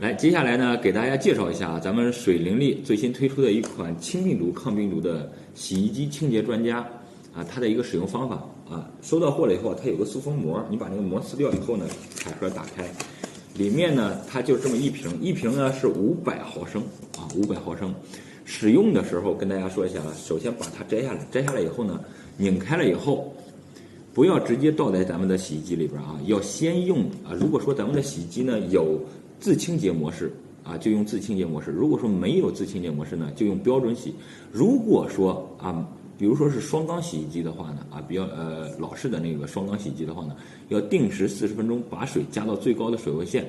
来，接下来呢，给大家介绍一下咱们水灵力最新推出的一款清病毒、抗病毒的洗衣机清洁专家啊，它的一个使用方法啊。收到货了以后，它有个塑封膜，你把那个膜撕掉以后呢，彩盒打开，里面呢它就这么一瓶，一瓶呢是500毫升啊，500毫升。使用的时候跟大家说一下了，首先把它摘下来，摘下来以后呢，拧开了以后，不要直接倒在咱们的洗衣机里边啊，要先用啊。如果说咱们的洗衣机呢有自清洁模式啊，就用自清洁模式；如果说没有自清洁模式呢，就用标准洗。如果说啊，比如说是双缸洗衣机的话呢，啊，比较老式的那个双缸洗衣机的话呢，要定时40分钟把水加到最高的水位线。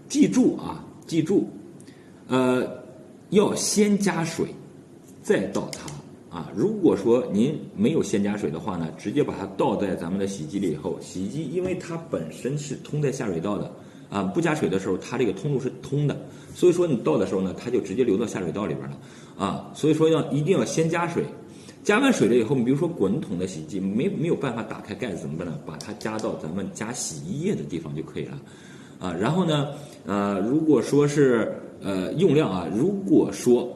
记住啊，记住，要先加水，再倒它啊。如果说您没有先加水的话呢，直接把它倒在咱们的洗衣机里以后，洗衣机因为它本身是通在下水道的。啊，不加水的时候，它这个通路是通的，所以说你倒的时候呢，它就直接流到下水道里边了，啊，所以说一定要先加水，加完水了以后，你比如说滚筒的洗衣机没有办法打开盖子怎么办呢？把它加到咱们加洗衣液的地方就可以了，啊，然后呢，如果说是用量啊，如果说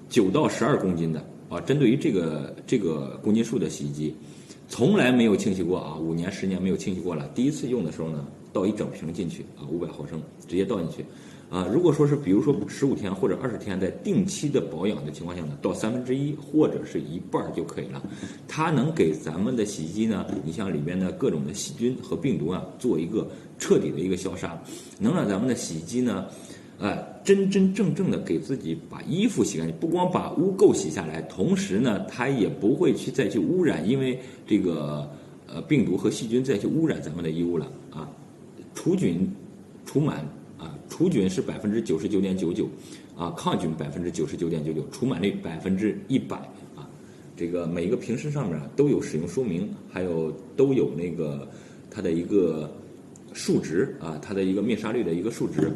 9到12公斤的啊，针对于这个公斤数的洗衣机，从来没有清洗过啊，5年10年没有清洗过了，第一次用的时候呢，倒一整瓶进去啊，500毫升直接倒进去，啊，如果说是比如说15天或者20天在定期的保养的情况下呢，倒1/3或者是一半就可以了。它能给咱们的洗衣机呢，你像里面的各种的细菌和病毒啊，做一个彻底的一个消杀，能让咱们的洗衣机呢，真真正正的给自己把衣服洗干净，不光把污垢洗下来，同时呢，它也不会再去污染，因为这个病毒和细菌再去污染咱们的衣物了啊。除菌除螨啊，除菌是99.99%啊，抗菌99.99%，除螨率100%啊。这个每一个瓶身上面都有使用说明，还有都有那个它的一个数值啊，它的一个灭杀率的一个数值。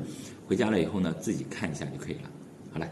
回家了以后呢，自己看一下就可以了。好嘞。